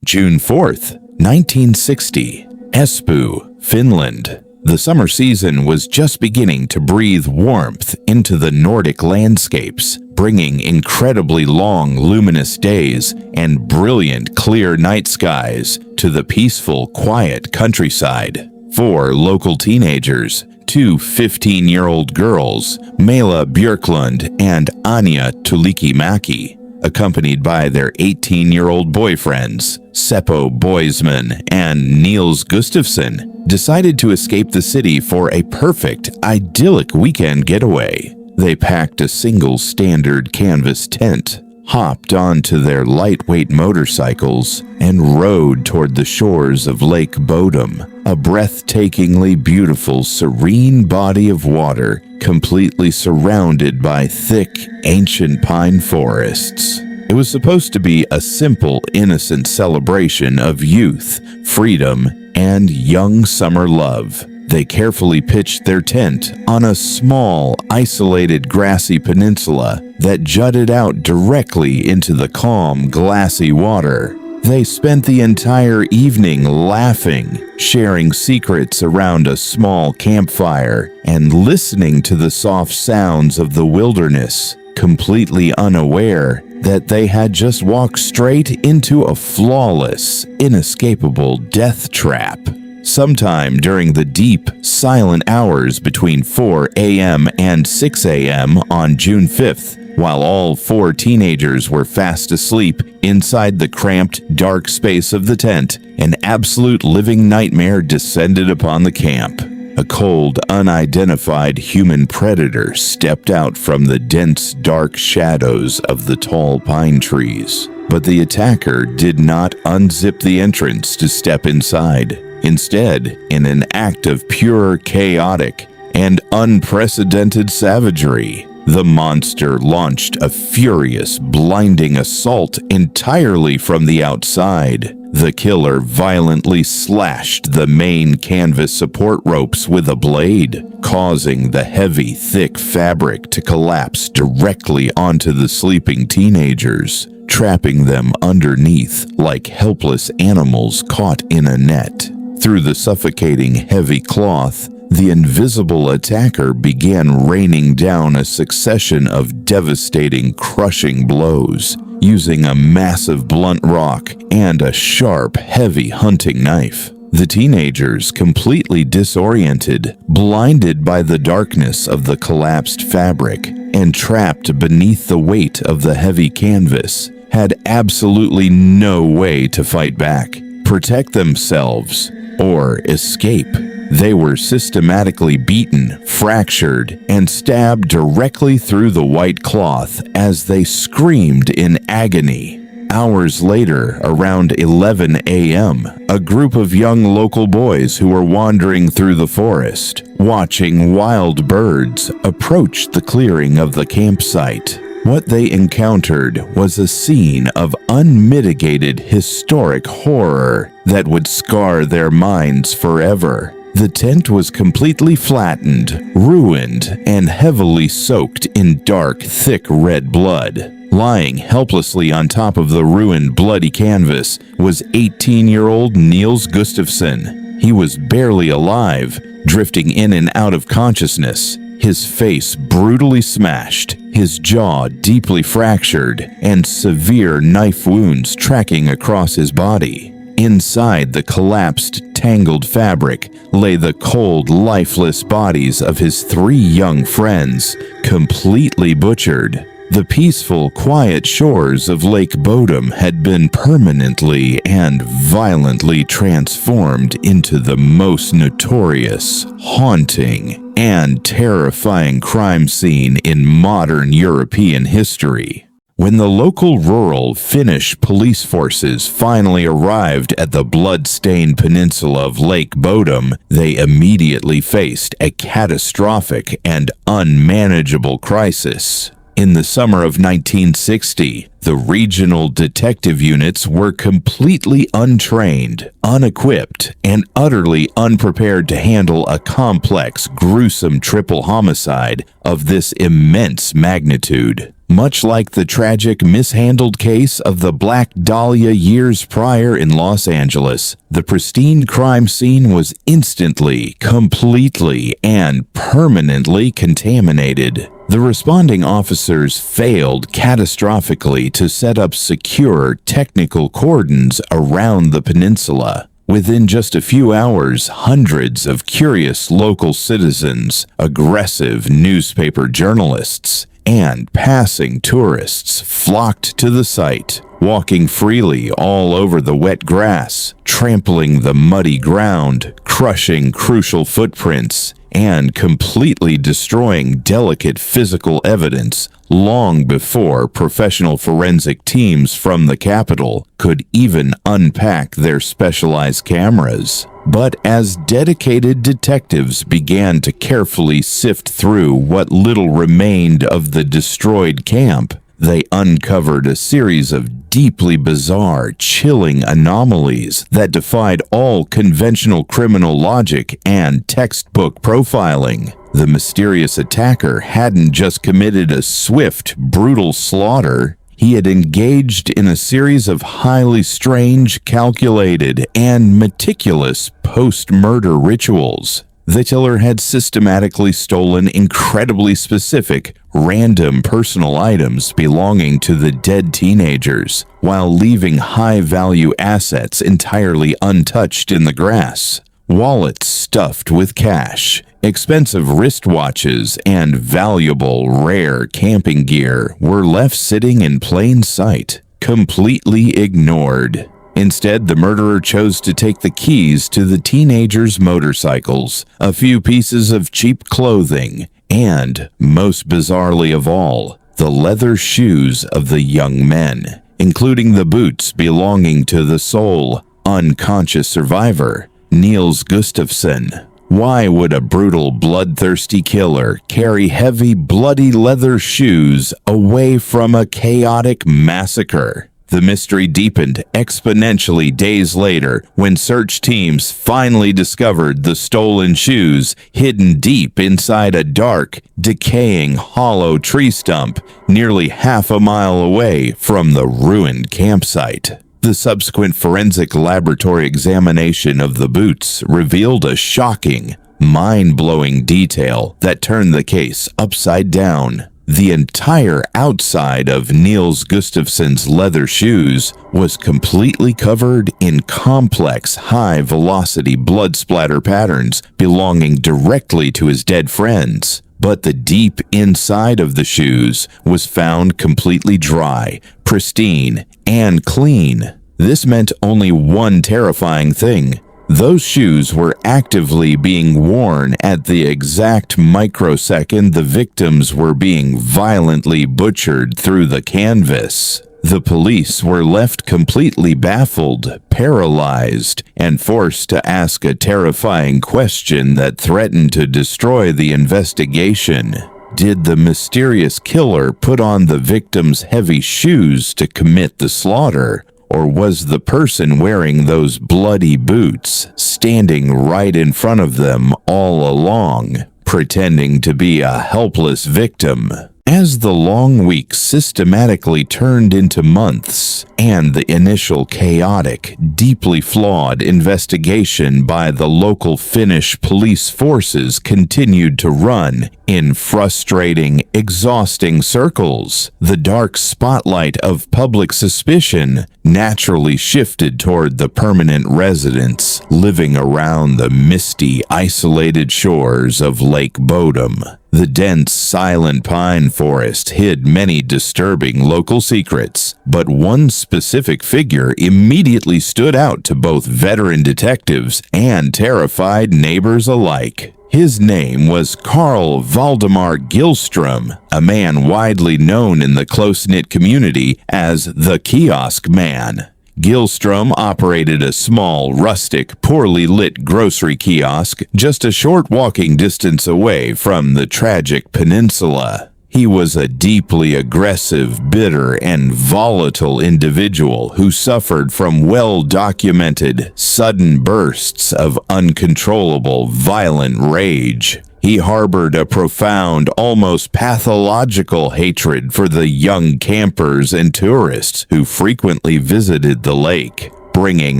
June 4th, 1960, Espoo, Finland. The summer season was just beginning to breathe warmth into the Nordic landscapes, bringing incredibly long, luminous days and brilliant, clear night skies to the peaceful, quiet countryside. 4 local teenagers, 2 15-year-old girls, Mela Björklund and Anja Tulikimäki, accompanied by their 18-year-old boyfriends, Seppo Boisman and Nils Gustafsson, decided to escape the city for a perfect, idyllic weekend getaway. They packed a single standard canvas tent, hopped onto their lightweight motorcycles, and rode toward the shores of Lake Bodom, a breathtakingly beautiful, serene body of water completely surrounded by thick, ancient pine forests. It was supposed to be a simple, innocent celebration of youth, freedom, and young summer love. They carefully pitched their tent on a small, isolated grassy peninsula that jutted out directly into the calm, glassy water. They spent the entire evening laughing, sharing secrets around a small campfire, and listening to the soft sounds of the wilderness, completely unaware that they had just walked straight into a flawless, inescapable death trap. Sometime during the deep, silent hours between 4 a.m. and 6 a.m. on June 5th, while all 4 teenagers were fast asleep inside the cramped, dark space of the tent, an absolute living nightmare descended upon the camp. A cold, unidentified human predator stepped out from the dense, dark shadows of the tall pine trees. But the attacker did not unzip the entrance to step inside. Instead, in an act of pure, chaotic, and unprecedented savagery, the monster launched a furious, blinding assault entirely from the outside. The killer violently slashed the main canvas support ropes with a blade, causing the heavy, thick fabric to collapse directly onto the sleeping teenagers, trapping them underneath like helpless animals caught in a net. Through the suffocating heavy cloth, the invisible attacker began raining down a succession of devastating, crushing blows, using a massive blunt rock and a sharp, heavy hunting knife. The teenagers, completely disoriented, blinded by the darkness of the collapsed fabric, and trapped beneath the weight of the heavy canvas, had absolutely no way to fight back, protect themselves, or escape. They were systematically beaten, fractured, and stabbed directly through the white cloth as they screamed in agony. Hours later, around 11 a.m., a group of young local boys who were wandering through the forest, watching wild birds, approached the clearing of the campsite. What they encountered was a scene of unmitigated historic horror that would scar their minds forever. The tent was completely flattened, ruined, and heavily soaked in dark, thick red blood. Lying helplessly on top of the ruined, bloody canvas was 18-year-old Nils Gustafsson. He was barely alive, drifting in and out of consciousness, his face brutally smashed, his jaw deeply fractured, and severe knife wounds tracking across his body. Inside the collapsed, tangled fabric lay the cold, lifeless bodies of his 3 young friends, completely butchered. The peaceful, quiet shores of Lake Bodom had been permanently and violently transformed into the most notorious, haunting, and terrifying crime scene in modern European history. When the local rural Finnish police forces finally arrived at the blood-stained peninsula of Lake Bodom, they immediately faced a catastrophic and unmanageable crisis. In the summer of 1960, the regional detective units were completely untrained, unequipped, and utterly unprepared to handle a complex, gruesome triple homicide of this immense magnitude. Much like the tragic mishandled case of the Black Dahlia years prior in Los Angeles, the pristine crime scene was instantly, completely, and permanently contaminated. The responding officers failed catastrophically to set up secure technical cordons around the peninsula. Within just a few hours, hundreds of curious local citizens, aggressive newspaper journalists, and passing tourists flocked to the site, walking freely all over the wet grass, trampling the muddy ground, crushing crucial footprints, and completely destroying delicate physical evidence long before professional forensic teams from the capital could even unpack their specialized cameras. But as dedicated detectives began to carefully sift through what little remained of the destroyed camp, they uncovered a series of deeply bizarre, chilling anomalies that defied all conventional criminal logic and textbook profiling. The mysterious attacker hadn't just committed a swift, brutal slaughter. He had engaged in a series of highly strange, calculated, and meticulous post-murder rituals. The killer had systematically stolen incredibly specific, random personal items belonging to the dead teenagers, while leaving high-value assets entirely untouched in the grass. Wallets stuffed with cash, expensive wristwatches, and valuable, rare camping gear were left sitting in plain sight, completely ignored. Instead, the murderer chose to take the keys to the teenagers' motorcycles, a few pieces of cheap clothing, and, most bizarrely of all, the leather shoes of the young men, including the boots belonging to the sole, unconscious survivor, Nils Gustafsson. Why would a brutal, bloodthirsty killer carry heavy, bloody leather shoes away from a chaotic massacre? The mystery deepened exponentially days later when search teams finally discovered the stolen shoes hidden deep inside a dark, decaying, hollow tree stump nearly half a mile away from the ruined campsite. The subsequent forensic laboratory examination of the boots revealed a shocking, mind-blowing detail that turned the case upside down. The entire outside of Nils Gustafsson's leather shoes was completely covered in complex, high-velocity blood splatter patterns belonging directly to his dead friends. But the deep inside of the shoes was found completely dry, pristine, and clean. This meant only one terrifying thing. Those shoes were actively being worn at the exact microsecond the victims were being violently butchered through the canvas. The police were left completely baffled, paralyzed, and forced to ask a terrifying question that threatened to destroy the investigation. Did the mysterious killer put on the victims' heavy shoes to commit the slaughter? Or was the person wearing those bloody boots standing right in front of them all along, pretending to be a helpless victim? As the long weeks systematically turned into months, and the initial chaotic, deeply flawed investigation by the local Finnish police forces continued to run in frustrating, exhausting circles, the dark spotlight of public suspicion naturally shifted toward the permanent residents living around the misty, isolated shores of Lake Bodom. The dense, silent pine forest hid many disturbing local secrets, but one specific figure immediately stood out to both veteran detectives and terrified neighbors alike. His name was Carl Valdemar Gillström, a man widely known in the close-knit community as the Kioskman. Gillström operated a small, rustic, poorly lit grocery kiosk just a short walking distance away from the tragic peninsula. He was a deeply aggressive, bitter, and volatile individual who suffered from well-documented, sudden bursts of uncontrollable, violent rage. He harbored a profound, almost pathological hatred for the young campers and tourists who frequently visited the lake, bringing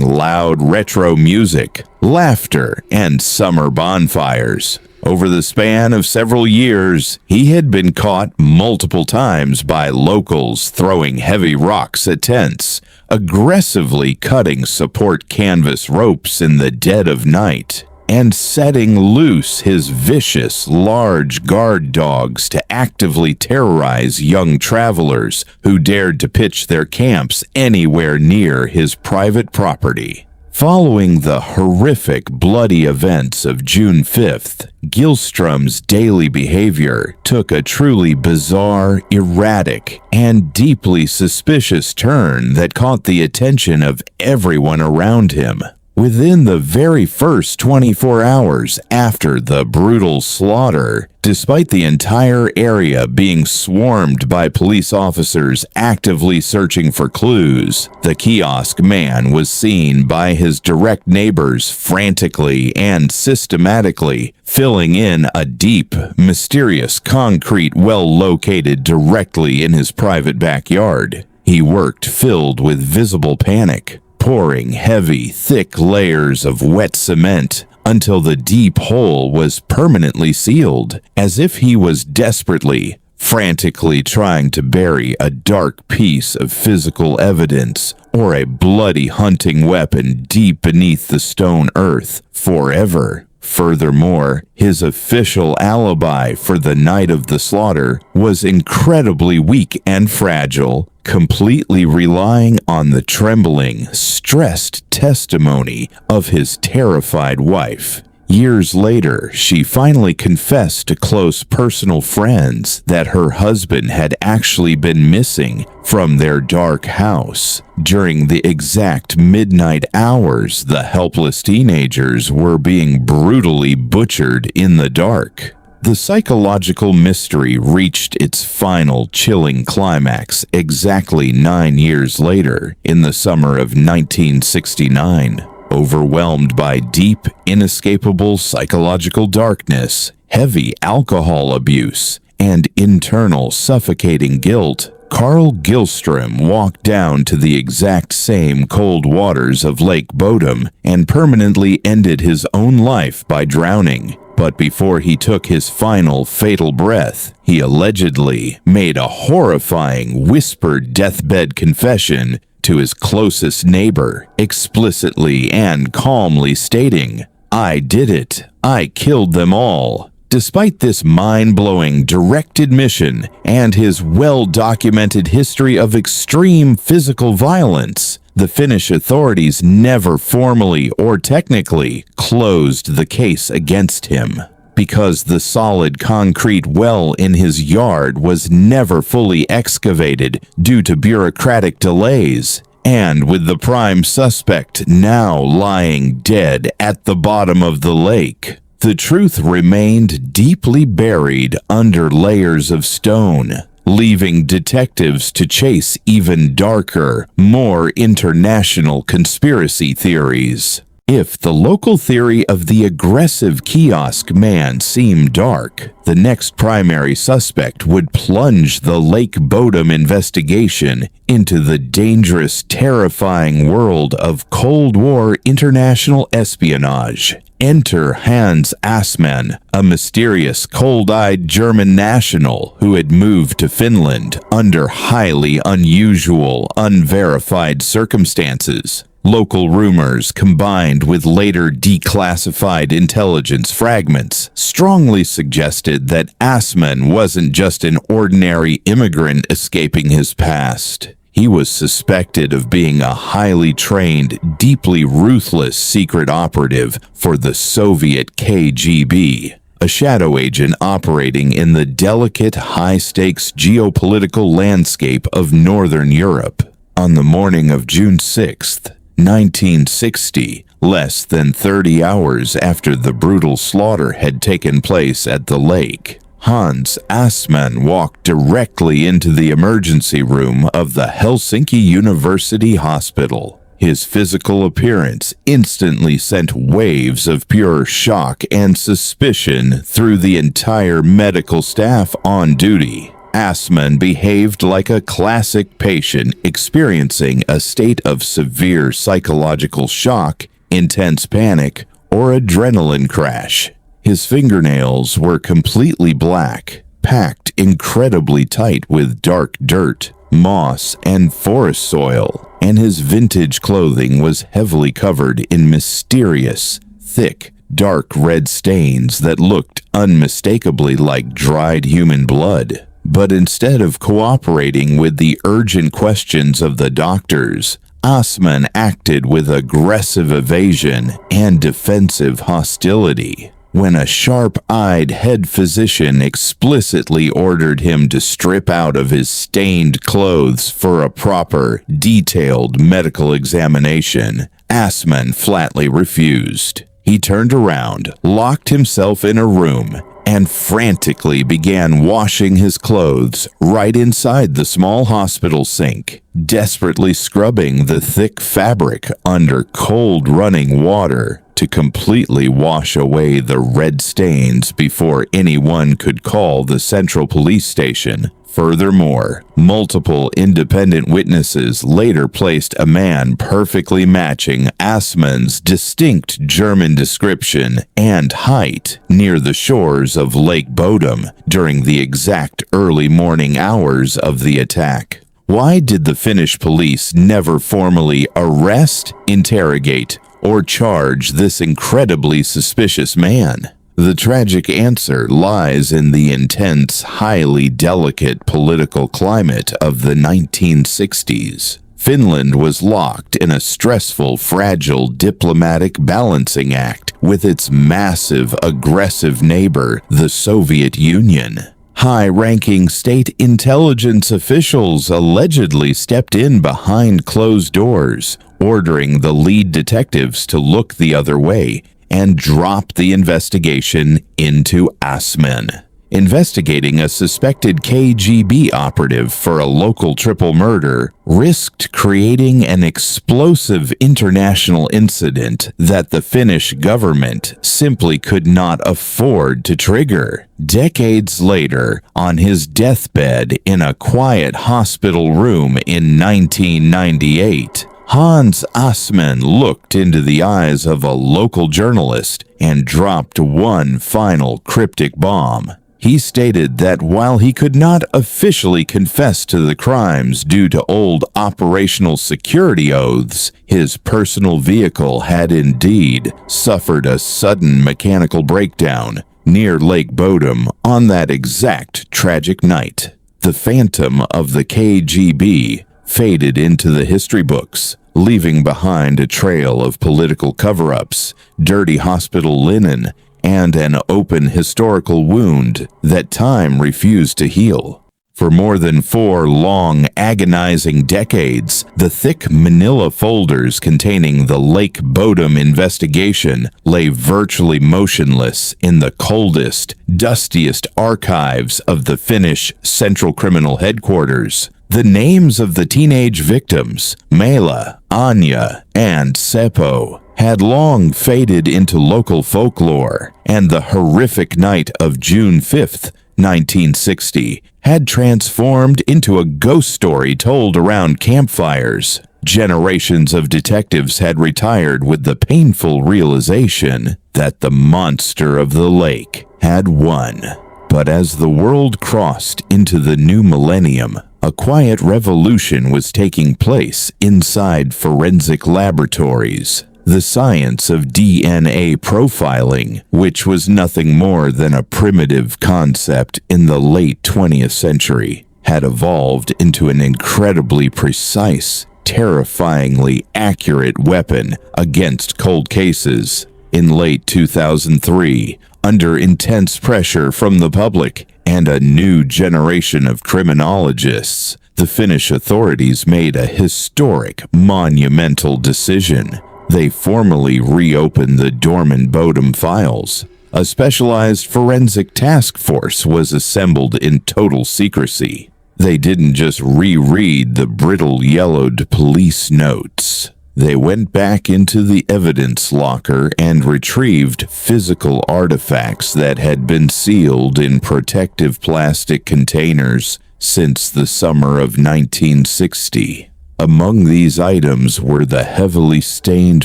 loud retro music, laughter, and summer bonfires. Over the span of several years, he had been caught multiple times by locals throwing heavy rocks at tents, aggressively cutting support canvas ropes in the dead of night, and setting loose his vicious, large guard dogs to actively terrorize young travelers who dared to pitch their camps anywhere near his private property. Following the horrific, bloody events of June 5th, Gillström's daily behavior took a truly bizarre, erratic, and deeply suspicious turn that caught the attention of everyone around him. Within the very first 24 hours after the brutal slaughter, despite the entire area being swarmed by police officers actively searching for clues, the kiosk man was seen by his direct neighbors frantically and systematically filling in a deep, mysterious concrete well located directly in his private backyard. He worked filled with visible panic, pouring heavy, thick layers of wet cement until the deep hole was permanently sealed, as if he was desperately, frantically trying to bury a dark piece of physical evidence or a bloody hunting weapon deep beneath the stone earth forever. Furthermore, his official alibi for the night of the slaughter was incredibly weak and fragile, completely relying on the trembling, stressed testimony of his terrified wife. Years later, she finally confessed to close personal friends that her husband had actually been missing from their dark house. During the exact midnight hours, the helpless teenagers were being brutally butchered in the dark. The psychological mystery reached its final chilling climax exactly 9 years later, in the summer of 1969. Overwhelmed by deep, inescapable psychological darkness, heavy alcohol abuse, and internal suffocating guilt, Carl Gillström walked down to the exact same cold waters of Lake Bodom and permanently ended his own life by drowning. But before he took his final fatal breath, he allegedly made a horrifying whispered deathbed confession to his closest neighbor, explicitly and calmly stating, "I did it. I killed them all." Despite this mind-blowing direct admission and his well-documented history of extreme physical violence, the Finnish authorities never formally or technically closed the case against him, because the solid concrete well in his yard was never fully excavated due to bureaucratic delays, and with the prime suspect now lying dead at the bottom of the lake, the truth remained deeply buried under layers of stone, leaving detectives to chase even darker, more international conspiracy theories. If the local theory of the aggressive kiosk man seemed dark, the next primary suspect would plunge the Lake Bodom investigation into the dangerous, terrifying world of Cold War international espionage. Enter Hans Assmann, a mysterious, cold-eyed German national who had moved to Finland under highly unusual, unverified circumstances. Local rumors, combined with later declassified intelligence fragments, strongly suggested that Assmann wasn't just an ordinary immigrant escaping his past. He was suspected of being a highly trained, deeply ruthless secret operative for the Soviet KGB, a shadow agent operating in the delicate, high-stakes geopolitical landscape of Northern Europe. On the morning of June 6th, 1960, less than 30 hours after the brutal slaughter had taken place at the lake, Hans Assmann walked directly into the emergency room of the Helsinki University Hospital. His physical appearance instantly sent waves of pure shock and suspicion through the entire medical staff on duty. Assmann behaved like a classic patient experiencing a state of severe psychological shock, intense panic, or adrenaline crash. His fingernails were completely black, packed incredibly tight with dark dirt, moss, and forest soil, and his vintage clothing was heavily covered in mysterious, thick, dark red stains that looked unmistakably like dried human blood. But instead of cooperating with the urgent questions of the doctors, Assmann acted with aggressive evasion and defensive hostility. When a sharp-eyed head physician explicitly ordered him to strip out of his stained clothes for a proper, detailed medical examination, Assmann flatly refused. He turned around, locked himself in a room, and frantically began washing his clothes right inside the small hospital sink, desperately scrubbing the thick fabric under cold running water to completely wash away the red stains before anyone could call the central police station. Furthermore, multiple independent witnesses later placed a man perfectly matching Assmann's distinct German description and height near the shores of Lake Bodom during the exact early morning hours of the attack. Why did the Finnish police never formally arrest, interrogate, or charge this incredibly suspicious man? The tragic answer lies in the intense, highly delicate political climate of the 1960s. Finland was locked in a stressful, fragile diplomatic balancing act with its massive, aggressive neighbor, the Soviet Union. High-ranking state intelligence officials allegedly stepped in behind closed doors, ordering the lead detectives to look the other way and drop the investigation into Assmann. Investigating a suspected KGB operative for a local triple murder risked creating an explosive international incident that the Finnish government simply could not afford to trigger. Decades later, on his deathbed in a quiet hospital room in 1998, Hans Assmann looked into the eyes of a local journalist and dropped one final cryptic bomb. He stated that while he could not officially confess to the crimes due to old operational security oaths, his personal vehicle had indeed suffered a sudden mechanical breakdown near Lake Bodom on that exact tragic night. The phantom of the KGB faded into the history books, leaving behind a trail of political cover-ups, dirty hospital linen, and an open historical wound that time refused to heal. For more than 4 long, agonizing decades, the thick manila folders containing the Lake Bodom investigation lay virtually motionless in the coldest, dustiest archives of the Finnish Central Criminal Headquarters. The names of the teenage victims, Mela, Anya, and Seppo, had long faded into local folklore, and the horrific night of June 5th, 1960, had transformed into a ghost story told around campfires. Generations of detectives had retired with the painful realization that the monster of the lake had won. But as the world crossed into the new millennium, a quiet revolution was taking place inside forensic laboratories. The science of DNA profiling, which was nothing more than a primitive concept in the late 20th century, had evolved into an incredibly precise, terrifyingly accurate weapon against cold cases. In late 2003, under intense pressure from the public and a new generation of criminologists, the Finnish authorities made a historic, monumental decision. They formally reopened the dormant Bodom files. A specialized forensic task force was assembled in total secrecy. They didn't just reread the brittle yellowed police notes. They went back into the evidence locker and retrieved physical artifacts that had been sealed in protective plastic containers since the summer of 1960. Among these items were the heavily stained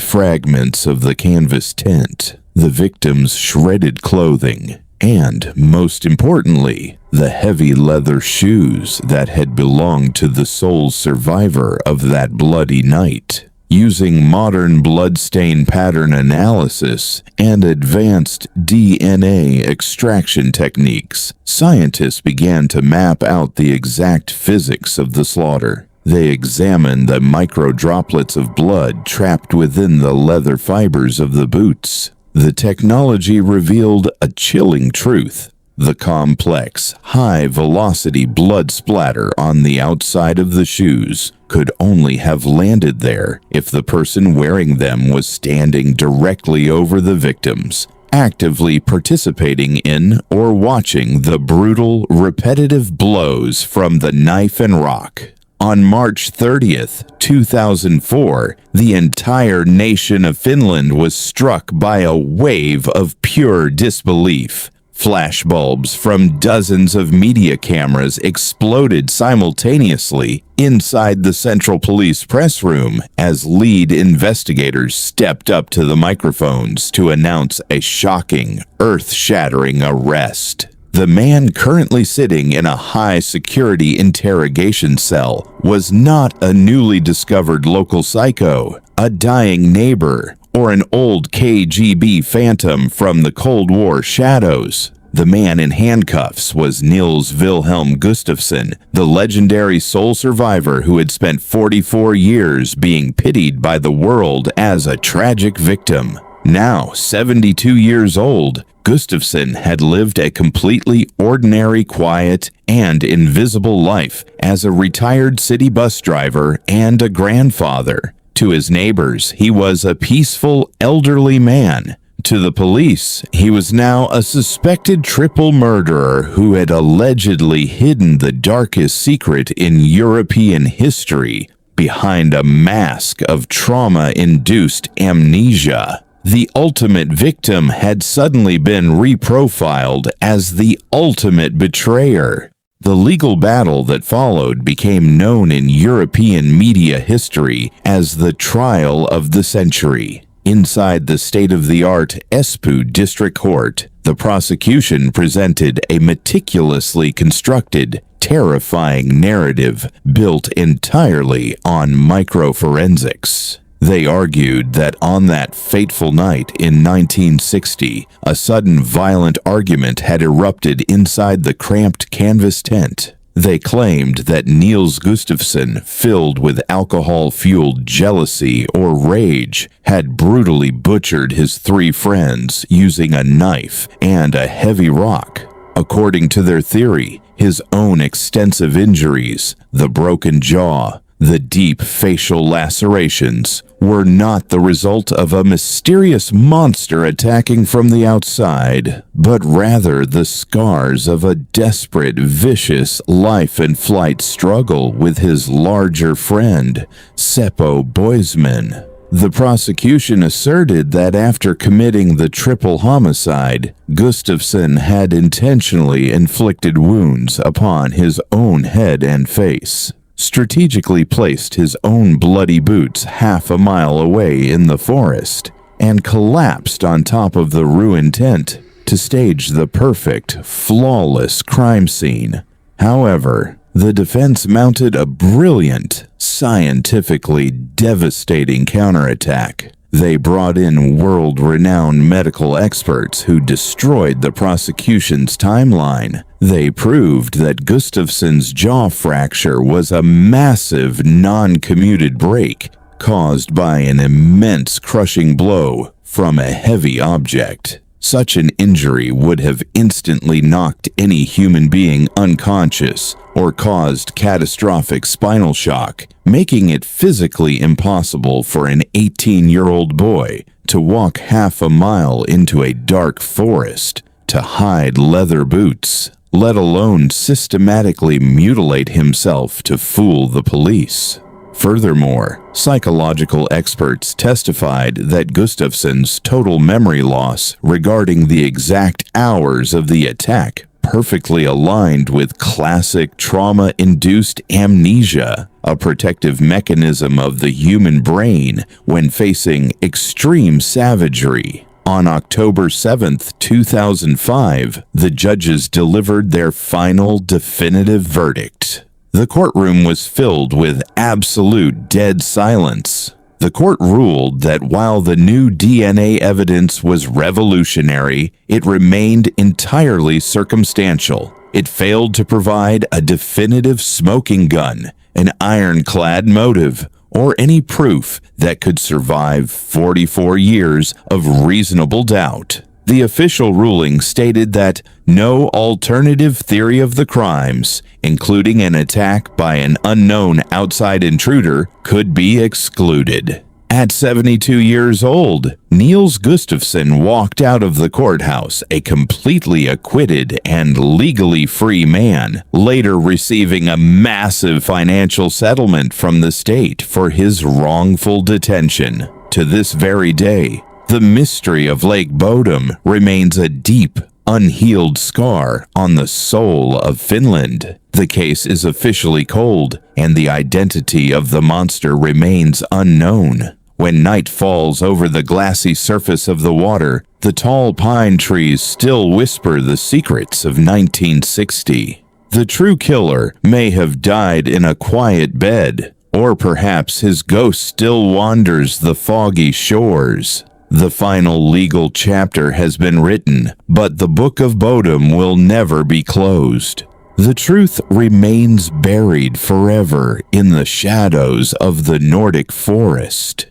fragments of the canvas tent, the victim's shredded clothing, and, most importantly, the heavy leather shoes that had belonged to the sole survivor of that bloody night. Using modern bloodstain pattern analysis and advanced DNA extraction techniques, scientists began to map out the exact physics of the slaughter. They examined the microdroplets of blood trapped within the leather fibers of the boots. The technology revealed a chilling truth. The complex, high-velocity blood splatter on the outside of the shoes could only have landed there if the person wearing them was standing directly over the victims, actively participating in or watching the brutal, repetitive blows from the knife and rock. On March 30th, 2004, the entire nation of Finland was struck by a wave of pure disbelief. Flashbulbs from dozens of media cameras exploded simultaneously inside the Central Police press room as lead investigators stepped up to the microphones to announce a shocking, earth-shattering arrest. The man currently sitting in a high-security interrogation cell was not a newly discovered local psycho, a dying neighbor, or an old KGB phantom from the Cold War shadows. The man in handcuffs was Nils Gustafsson, the legendary sole survivor who had spent 44 years being pitied by the world as a tragic victim. Now 72 years old, Gustafsson had lived a completely ordinary, quiet, and invisible life as a retired city bus driver and a grandfather. To his neighbors, he was a peaceful, elderly man. To the police, he was now a suspected triple murderer who had allegedly hidden the darkest secret in European history behind a mask of trauma-induced amnesia. The ultimate victim had suddenly been reprofiled as the ultimate betrayer. The legal battle that followed became known in European media history as the trial of the century. Inside the state-of-the-art Espoo District Court, the prosecution presented a meticulously constructed, terrifying narrative built entirely on microforensics. They argued that on that fateful night in 1960, a sudden violent argument had erupted inside the cramped canvas tent. They claimed that Nils Gustafsson, filled with alcohol-fueled jealousy or rage, had brutally butchered his three friends using a knife and a heavy rock. According to their theory, his own extensive injuries, the broken jaw, the deep facial lacerations, were not the result of a mysterious monster attacking from the outside, but rather the scars of a desperate, vicious life-and-flight struggle with his larger friend, Seppo Boisman. The prosecution asserted that after committing the triple homicide, Gustafsson had intentionally inflicted wounds upon his own head and face, strategically placed his own bloody boots half a mile away in the forest, and collapsed on top of the ruined tent to stage the perfect, flawless crime scene. However, the defense mounted a brilliant, scientifically devastating counterattack. They brought in world-renowned medical experts who destroyed the prosecution's timeline. They proved that Gustafsson's jaw fracture was a massive, non-commuted break caused by an immense crushing blow from a heavy object. Such an injury would have instantly knocked any human being unconscious or caused catastrophic spinal shock, making it physically impossible for an 18-year-old boy to walk half a mile into a dark forest to hide leather boots, let alone systematically mutilate himself to fool the police. Furthermore, psychological experts testified that Gustafsson's total memory loss regarding the exact hours of the attack perfectly aligned with classic trauma-induced amnesia, a protective mechanism of the human brain when facing extreme savagery. On October 7, 2005, the judges delivered their final definitive verdict. The courtroom was filled with absolute dead silence. The court ruled that while the new DNA evidence was revolutionary, it remained entirely circumstantial. It failed to provide a definitive smoking gun, an ironclad motive, or any proof that could survive 44 years of reasonable doubt. The official ruling stated that no alternative theory of the crimes, including an attack by an unknown outside intruder, could be excluded. At 72 years old, Nils Gustafsson walked out of the courthouse a completely acquitted and legally free man, later receiving a massive financial settlement from the state for his wrongful detention. To this very day, the mystery of Lake Bodom remains a deep, unhealed scar on the soul of Finland. The case is officially cold, and the identity of the monster remains unknown. When night falls over the glassy surface of the water, the tall pine trees still whisper the secrets of 1960. The true killer may have died in a quiet bed, or perhaps his ghost still wanders the foggy shores. The final legal chapter has been written, but the Book of Bodom will never be closed. The truth remains buried forever in the shadows of the Nordic forest.